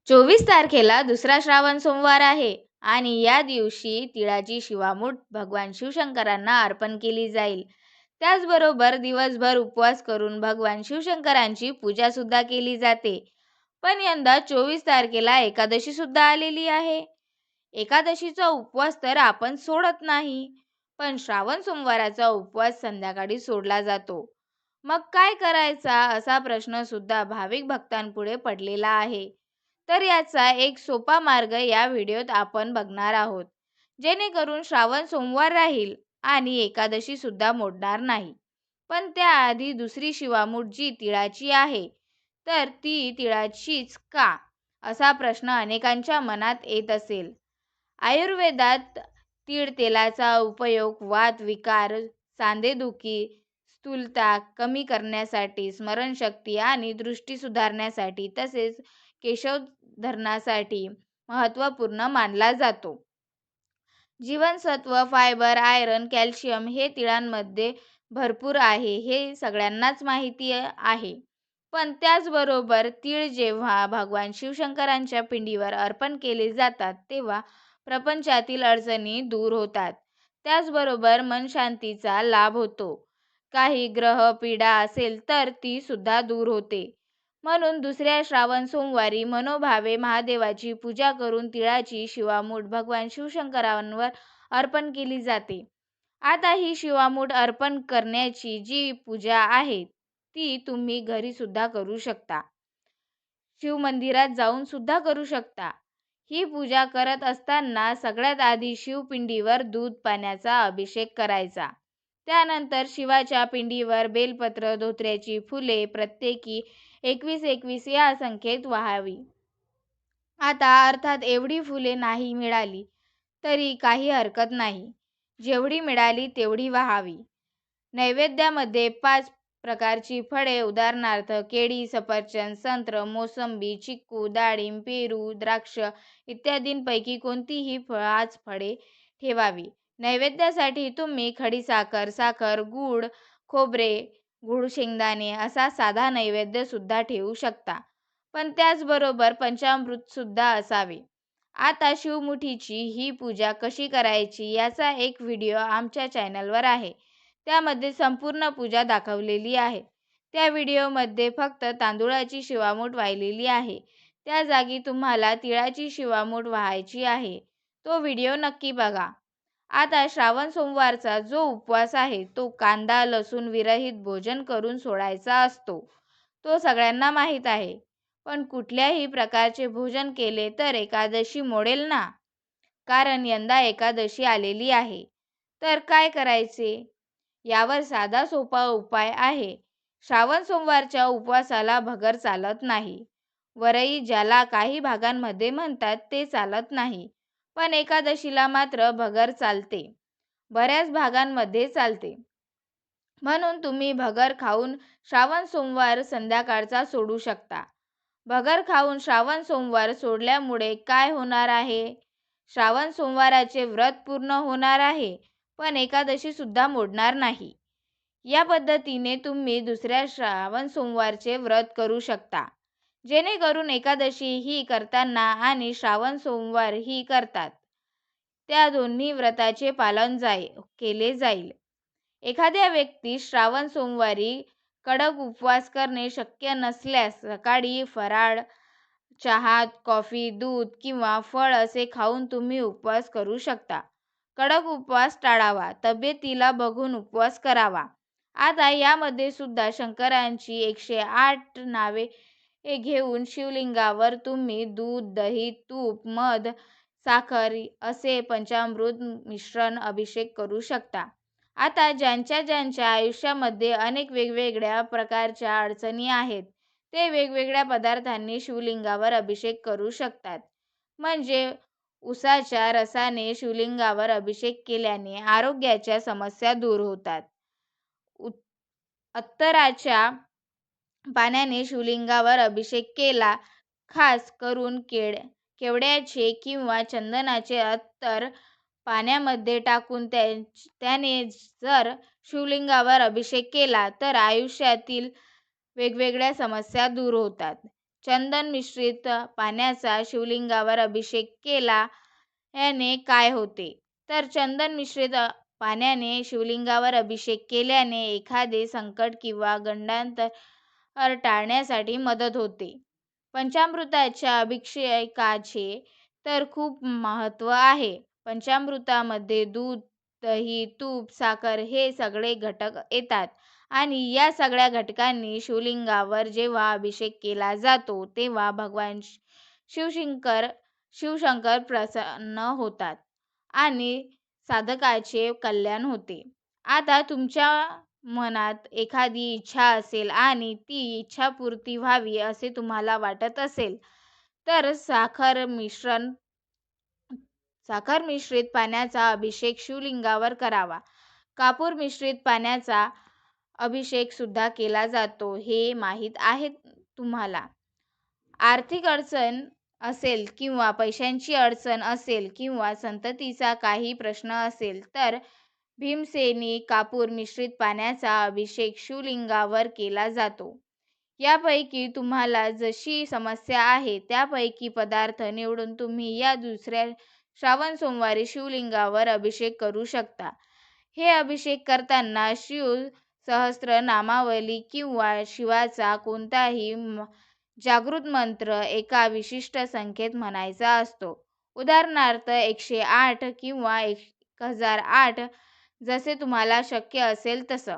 24 तारखेला दुसरा श्रावण सोमवार आहे आणि या दिवशी तिळाची शिवामूठ भगवान शिवशंकरांना अर्पण केली जाईल. त्याचबरोबर दिवसभर उपवास करून भगवान शिवशंकरांची पूजा सुद्धा केली जाते. पण यंदा 24 तारखेला एकादशी सुद्धा आलेली आहे. एकादशीचा उपवास तर आपण सोडत नाही, पण श्रावण सोमवाराचा उपवास संध्याकाळी सोडला जातो. मग काय करायचा असा प्रश्न सुद्धा भाविक भक्तांपुढे पडलेला आहे. तर याचा एक सोपा मार्ग या व्हिडिओत आपण बघणार आहोत, जेणेकरून श्रावण सोमवार राहील आणि एकादशी सुद्धा मोडणार नाही. पण त्याआधी दुसरी शिवामूठ जी तिळाची आहे, तर ती तिळाचीच का असा प्रश्न अनेकांच्या मनात येत असेल. आयुर्वेदात तीळ तेलाचा उपयोग वात विकार, सांधेदुखी, स्थूलता कमी करण्यासाठी, स्मरणशक्ती आणि दृष्टी सुधारण्यासाठी तसेच केशोधरणासाठी महत्त्वपूर्ण मानला जातो. जीवनसत्व, फायबर, आयर्न, कॅल्शियम हे तिळांमध्ये भरपूर आहे हे सगळ्यांनाच माहिती आहे. पण त्याचबरोबर तीळ जेव्हा भगवान शिवशंकरांच्या पिंडीवर अर्पण केले जातात तेव्हा प्रपंचातील अडचणी दूर होतात. त्याचबरोबर मनशांतीचा लाभ होतो. काही ग्रह पीडा असेल तर ती सुद्धा दूर होते. म्हणून दुसऱ्या श्रावण सोमवारी मनोभावे महादेवाची पूजा करून तिळाची शिवामूठ भगवान शिवशंकरांवर अर्पण केली जाते. आता ही शिवामूठ अर्पण करण्याची जी पूजा आहे ती तुम्ही घरी सुद्धा करू शकता. शिवमंदिरात जाऊन सुद्धा करू शकता. ही पूजा करत असताना सगळ्यात आधी शिवपिंडीवर दूध पाण्याचा अभिषेक करायचा. त्यानंतर शिवाच्या पिंडीवर बेलपत्र, धोत्र्याची फुले प्रत्येकी 21-21 या संख्येत वाहावी. आता अर्थात एवढी फुले नाही मिळाली तरी काही हरकत नाही. जेवढी मिळाली तेवढी वाहावी. नैवेद्यामध्ये 5 प्रकारची फळे उदाहरणार्थ केळी, सफरचंद, संत्र, मोसंबी, चिक्कू, डाळिंब, पेरू, द्राक्ष इत्यादींपैकी कोणतीही 5 फळे ठेवावी. नैवेद्यासाठी तुम्ही खडीसाखर, साखर, गूळ, खोबरे, गूळ शेंगदाणे असा साधा नैवेद्य सुद्धा ठेवू शकता. पण त्याचबरोबर पंचामृत सुद्धा असावे. आता शिवमुठीची ही पूजा कशी करायची याचा एक व्हिडिओ आमच्या चॅनलवर आहे. त्यामध्ये संपूर्ण पूजा दाखवलेली आहे. त्या व्हिडिओमध्ये फक्त तांदूळाची शिवामूठ वाहिलेली आहे. त्या जागी तुम्हाला तिळाची शिवामूठ वाहायची आहे. तो व्हिडिओ नक्की बघा. आता श्रावण सोमवारचा जो उपवास आहे तो कांदा लसूण विरहित भोजन करून सोडायचा असतो. तो सगळ्यांना माहीत आहे. पण कुठल्याही प्रकारचे भोजन केले तर एकादशी मोडेल ना. कारण यंदा एकादशी आलेली आहे. तर काय करायचे? यावर साधा सोपा उपाय आहे. श्रावण सोमवारच्या उपवासाला भगर चालत नाही. वरई ज्याला काही भागांमध्ये म्हणतात ते चालत नाही. पण एकादशीला मात्र भगर चालते. बऱ्याच भागांमध्ये चालते. म्हणून तुम्ही भगर खाऊन श्रावण सोमवार संध्याकाळचा सोडू शकता. भगर खाऊन श्रावण सोमवार सोडल्यामुळे काय होणार आहे? श्रावण सोमवाराचे व्रत पूर्ण होणार आहे, पण एकादशी सुद्धा मोडणार नाही. या पद्धतीने तुम्ही दुसऱ्या श्रावण सोमवारचे व्रत करू शकता. जेणेकरून एकादशी ही करताना आणि श्रावण सोमवार ही करतात, त्या दोन्ही व्रताचे पालन केले जाईल. एखाद्या व्यक्तीस श्रावण सोमवारी कडक उपवास करणे शक्य नसल्यास सकाळी फराळ, चहा, कॉफी, दूध किंवा फळ असे खाऊन तुम्ही उपवास करू शकता. कडक उपवास टाळावा. तब्येतीला बघून उपवास करावा. आता यामध्ये सुद्धा शंकरांची 108 नावे घेऊन शिवलिंगावर तुम्ही दूध, दही, तूप, मध, साखर असे पंचामृत मिश्रण अभिषेक करू शकता. आता ज्यांच्या ज्यांच्या आयुष्यामध्ये अनेक वेगवेगळ्या प्रकारच्या अडचणी आहेत, ते वेगवेगळ्या पदार्थांनी शिवलिंगावर अभिषेक करू शकतात. म्हणजे उसाच्या रसाने शिवलिंगावर अभिषेक केल्याने आरोग्याच्या समस्या दूर होतात. अत्तराच्या पाण्याने शिवलिंगावर अभिषेक केला. खास करून केवड्याचे किंवा चंदनाचे अत्तर पाण्यामध्ये टाकून त्याने जर शिवलिंगावर अभिषेक केला तर आयुष्यातील वेगवेगळ्या समस्या दूर होतात. चंदन मिश्रित पाण्याचा शिवलिंगावर अभिषेक केला याने काय होते? तर चंदन मिश्रित पाण्याने शिवलिंगावर अभिषेक केल्याने एखादे संकट किंवा गंडांतर टाळण्यासाठी मदत होते. पंचामृताच्या अभिषेकाचे तर खूप महत्त्व आहे. पंचामृतामध्ये दूध, दही, तूप, साखर हे सगळे घटक येतात आणि या सगळ्या घटकांनी शिवलिंगावर जेव्हा अभिषेक केला जातो, तेव्हा भगवान शिवशंकर प्रसन्न होतात आणि साधकाचे कल्याण होते. आता तुमच्या मनात एखादी इच्छा असेल आणि ती इच्छापूर्ती व्हावी असे तुम्हाला वाटत असेल, तर साखर मिश्रित पाण्याचा अभिषेक शिवलिंगावर करावा. कापूर मिश्रित पाण्याचा अभिषेक सुद्धा केला जातो, हे माहीत आहे तुम्हाला? आर्थिक अडचण असेल किंवा पैशांची अडचण असेल किंवा संततीचा काही प्रश्न असेल, तर भीमसेनी कापूर मिश्रित पाण्याचा अभिषेक शिवलिंगावर केला जातो. यापैकी तुम्हाला जशी समस्या आहे त्यापैकी पदार्थ निवडून तुम्ही या दुसऱ्या श्रावण सोमवारी शिवलिंगावर अभिषेक करू शकता. हे अभिषेक करताना शिव सहस्त्र नामावली किंवा शिवाचा कोणताही जागृत मंत्र एका विशिष्ट संख्येत म्हणायचा असतो. उदाहरणार्थ 108 किंवा 1008 जसे तुम्हाला शक्य असेल तसं.